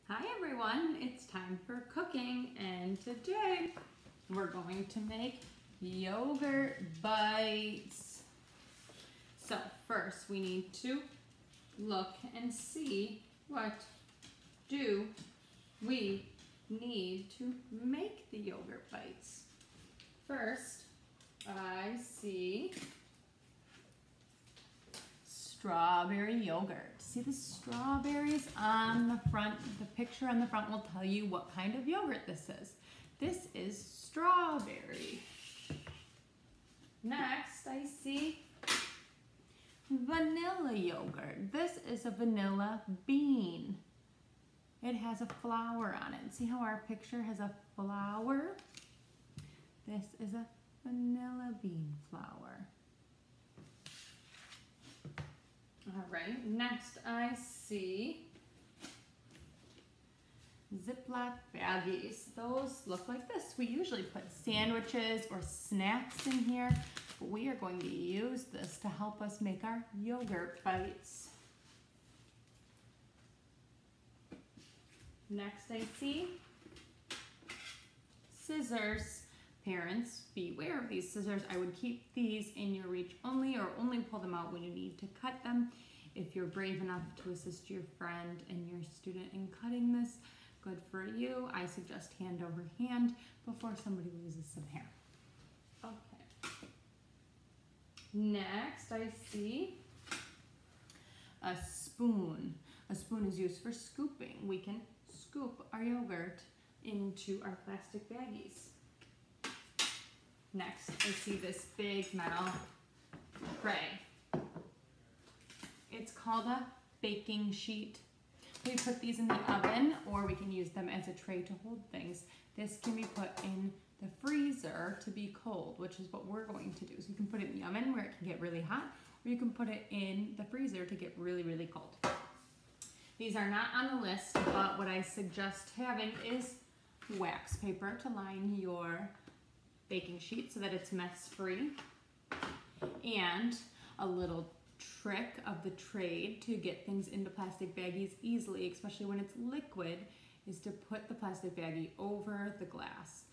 Hi everyone, it's time for cooking and today we're going to make yogurt bites. So first we need to look and see what do we need to make the yogurt bites. First, I see strawberry yogurt. See the strawberries on the front? The picture on the front will tell you what kind of yogurt this is. This is strawberry. Next, I see vanilla yogurt. This is a vanilla bean. It has a flower on it. See how our picture has a flower? This is a vanilla bean flower. All right, next I see Ziploc baggies. Those look like this. We usually put sandwiches or snacks in here, but we are going to use this to help us make our yogurt bites. Next I see scissors. Parents, beware of these scissors. I would keep these in your reach only or only pull them out when you need to cut them. If you're brave enough to assist your friend and your student in cutting this, good for you. I suggest hand over hand before somebody loses some hair. Okay. Next, I see a spoon. A spoon is used for scooping. We can scoop our yogurt into our plastic baggies. Next, I see this big metal tray. It's called a baking sheet. We put these in the oven or we can use them as a tray to hold things. This can be put in the freezer to be cold, which is what we're going to do. So you can put it in the oven where it can get really hot, or you can put it in the freezer to get really, really cold. These are not on the list, but what I suggest having is wax paper to line your baking sheet so that it's mess free, and a little trick of the trade to get things into plastic baggies easily, especially when it's liquid, is to put the plastic baggie over the glass.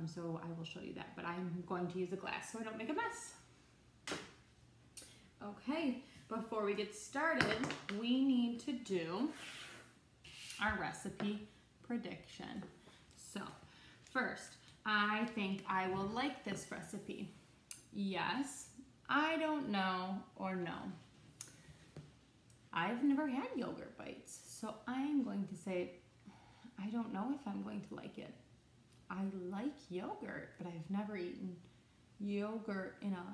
So I will show you that, but I'm going to use a glass so I don't make a mess. Okay, before we get started, we need to do our recipe prediction. So first, I think I will like this recipe. Yes, I don't know, or no. I've never had yogurt bites, so I'm going to say I don't know if I'm going to like it. I like yogurt, but I've never eaten yogurt in a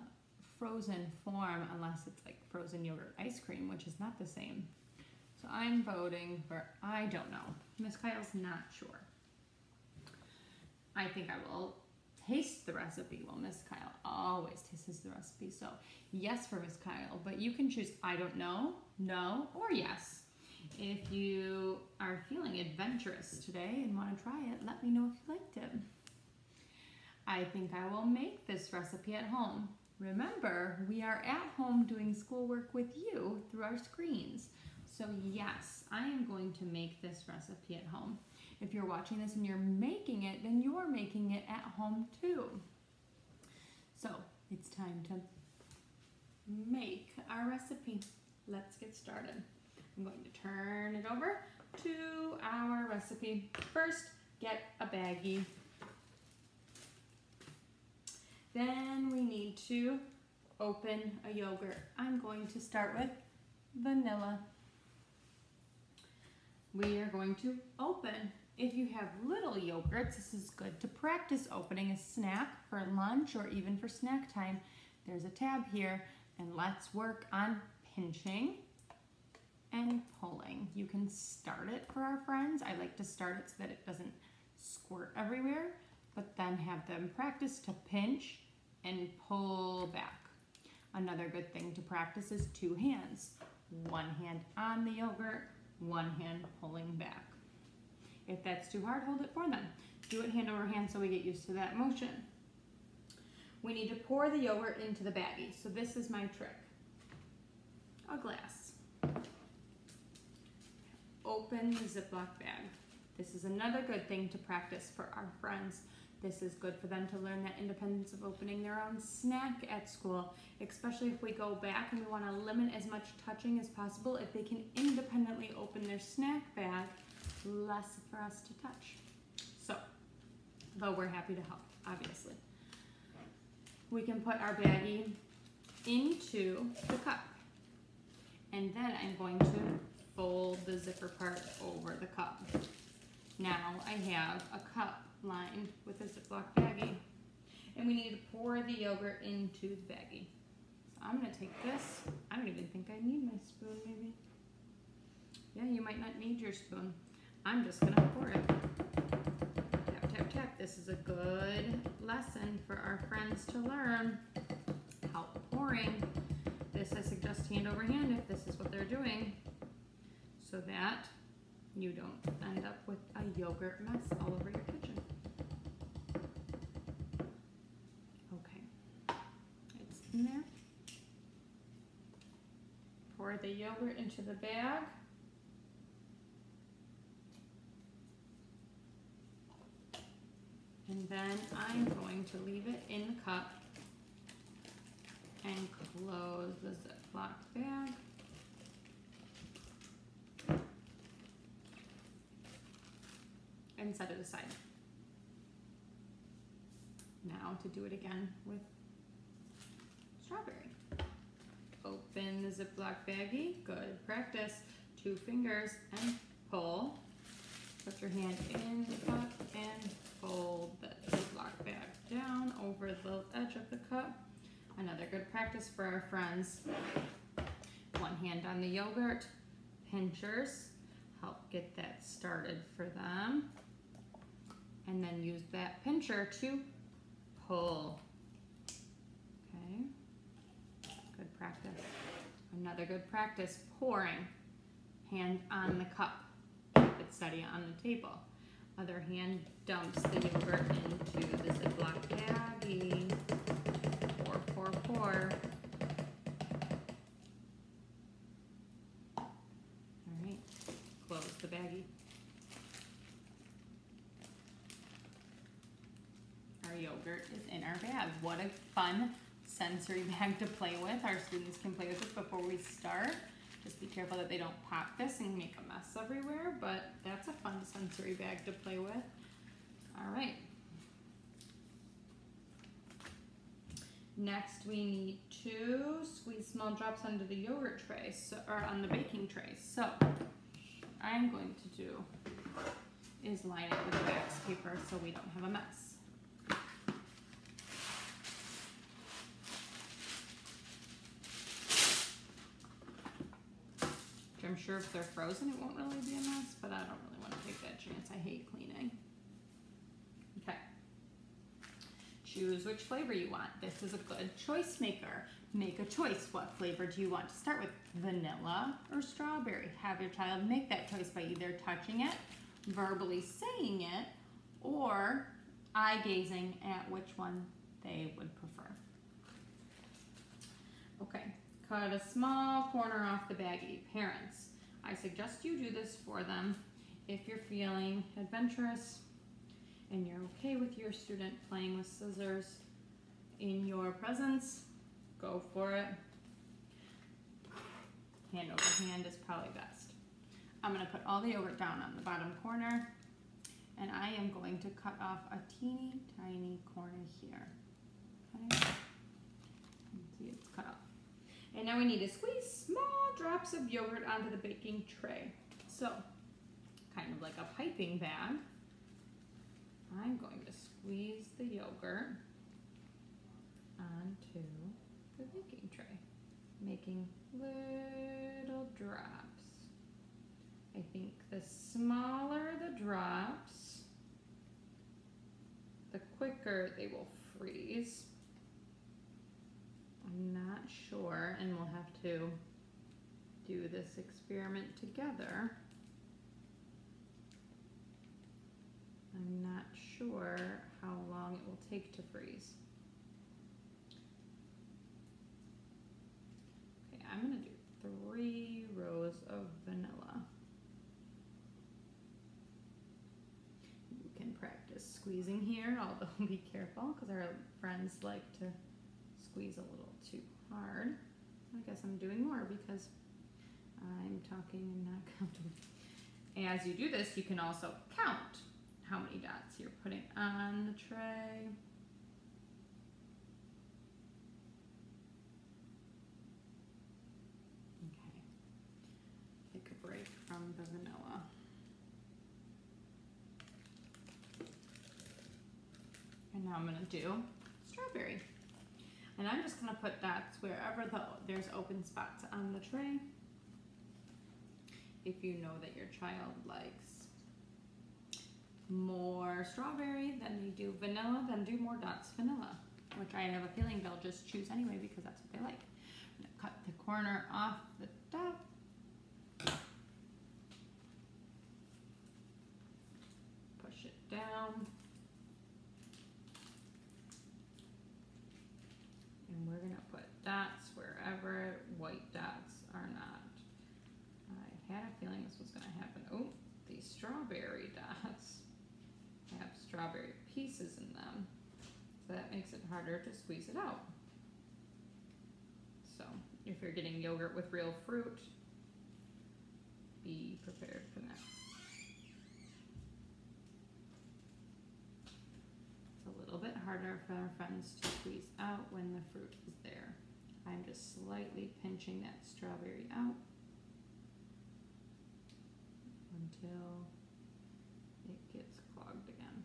frozen form unless it's like frozen yogurt ice cream, which is not the same. So I'm voting for I don't know. Miss Kyle's not sure. I think I will taste the recipe. Well, Miss Kyle always tastes the recipe. So yes for Miss Kyle, but you can choose I don't know, no, or yes. If you are feeling adventurous today and want to try it, let me know if you liked it. I think I will make this recipe at home. Remember, we are at home doing schoolwork with you through our screens. So yes, I am going to make this recipe at home. If you're watching this and you're making it, then you're making it at home too. So it's time to make our recipe. Let's get started. I'm going to turn it over to our recipe. First, get a baggie. Then we need to open a yogurt. I'm going to start with vanilla. We are going to open. If you have little yogurts, this is good to practice opening a snack for lunch or even for snack time. There's a tab here, and let's work on pinching and pulling. You can start it for our friends. I like to start it so that it doesn't squirt everywhere, but then have them practice to pinch and pull back. Another good thing to practice is two hands. One hand on the yogurt, one hand pulling back. If that's too hard, hold it for them. Do it hand over hand so we get used to that motion. We need to pour the yogurt into the baggie. So this is my trick. A glass. open the Ziploc bag. This is another good thing to practice for our friends. This is good for them to learn that independence of opening their own snack at school, especially if we go back and we want to limit as much touching as possible. If they can independently open their snack bag, less for us to touch. So, though we're happy to help, obviously. We can put our baggie into the cup. And then I'm going to fold the zipper part over the cup. Now I have a cup lined with a Ziploc baggie. And we need to pour the yogurt into the baggie. So I'm going to take this. I don't even think I need my spoon, maybe. Yeah, you might not need your spoon. I'm just going to pour it. Tap, tap, tap. This is a good lesson for our friends to learn. Help pouring. This I suggest hand over hand if this is what they're doing, so that you don't end up with a yogurt mess all over your kitchen. Okay, it's in there. Pour the yogurt into the bag. And then I'm going to leave it in the cup and close the Ziploc bag. And set it aside. Now to do it again with strawberry. Open the Ziploc baggie, good practice. 2 fingers and pull. Put your hand in the cup and fold the Ziploc bag down over the edge of the cup. Another good practice for our friends. 1 hand on the yogurt, pinchers, help get that started for them. And then use that pincher to pull. Okay, good practice. Another good practice, pouring. Hand on the cup, keep it steady on the table. Other hand dumps the yogurt into the Ziploc baggie. Pour, pour, pour. All right, close the baggie. Our yogurt is in our bag. What a fun sensory bag to play with. Our students can play with it before we start. Just be careful that they don't pop this and make a mess everywhere, but that's a fun sensory bag to play with. All right. Next, we need to squeeze small drops onto the yogurt tray, or on the baking tray. So, I'm going to do is line it with wax paper so we don't have a mess. I'm sure if they're frozen, it won't really be a mess, but I don't really want to take that chance. I hate cleaning. Okay. Choose which flavor you want. This is a good choice maker. Make a choice. What flavor do you want to start with? Vanilla or strawberry? Have your child make that choice by either touching it, verbally saying it, or eye gazing at which one they would prefer. Okay. Cut a small corner off the baggie. Parents, I suggest you do this for them if you're feeling adventurous and you're okay with your student playing with scissors in your presence. Go for it. Hand over hand is probably best. I'm going to put all the yogurt down on the bottom corner, and I am going to cut off a teeny tiny corner here. Okay. See, it's cut off. And now we need to squeeze small drops of yogurt onto the baking tray. So, kind of like a piping bag, I'm going to squeeze the yogurt onto the baking tray, making little drops. I think the smaller the drops, the quicker they will freeze. I'm not sure, and we'll have to do this experiment together. I'm not sure how long it will take to freeze. Okay, I'm going to do 3 rows of vanilla. squeezing here, although be careful because our friends like to squeeze a little too hard. I guess I'm doing more because I'm talking and not counting. As you do this, you can also count how many dots you're putting on the tray. Okay, take a break from the vanilla. And now I'm gonna do strawberry. And I'm just gonna put dots wherever there's open spots on the tray. If you know that your child likes more strawberry than they do vanilla, then do more dots vanilla, which I have a feeling they'll just choose anyway because that's what they like. I'm gonna cut the corner off the top. Push it down. And we're gonna put dots wherever white dots are not. I had a feeling this was gonna happen. Oh, these strawberry dots have strawberry pieces in them, so that makes it harder to squeeze it out. So if you're getting yogurt with real fruit, be prepared for that. It's a little bit harder for our friends to squeeze out when the fruit is there. I'm just slightly pinching that strawberry out until it gets clogged again.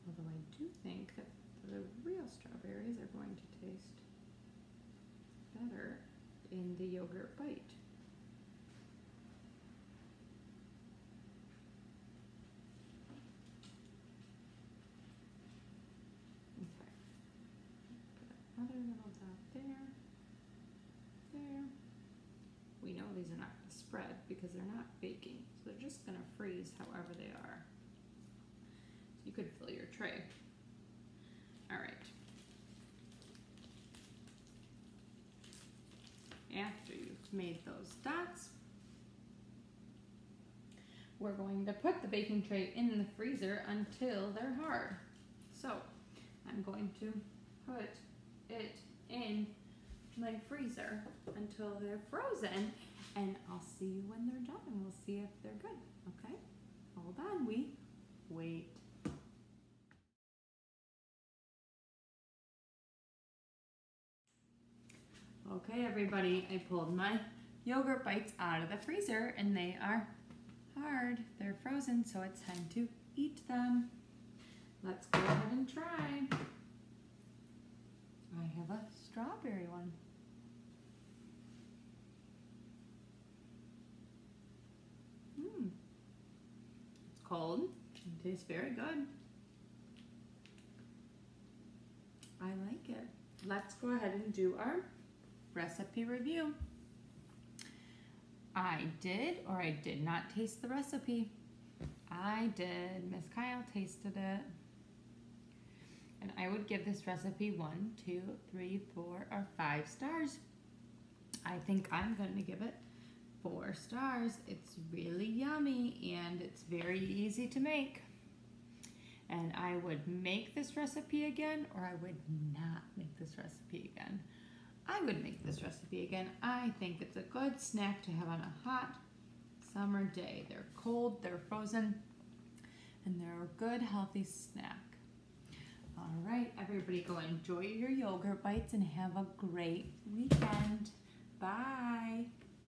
Although I do think that the real strawberries are going to taste better in the yogurt bite. Okay, put another little dot there, there. We know these are not going to spread because they're not baking, so they're just going to freeze however they are. So you could fill your tray. All right. After you've made those dots, we're going to put the baking tray in the freezer until they're hard. So I'm going to put it in my freezer until they're frozen, and I'll see you when they're done and we'll see if they're good. Okay, hold on, we wait. Okay everybody, I pulled my yogurt bites out of the freezer and they are hard. They're frozen, so it's time to eat them. Let's go ahead and try. I have a strawberry one. It's cold. It tastes very good. I like it. Let's go ahead and do our recipe review. I did or I did not taste the recipe. I did. Miss Kyle tasted it. And I would give this recipe 1, 2, 3, 4, or 5 stars. I think I'm going to give it 4 stars. It's really yummy and it's very easy to make. And I would make this recipe again, or I would not make this recipe again. I would make this recipe again. I think it's a good snack to have on a hot summer day. They're cold, they're frozen, and they're a good healthy snack. All right, everybody go enjoy your yogurt bites and have a great weekend. Bye.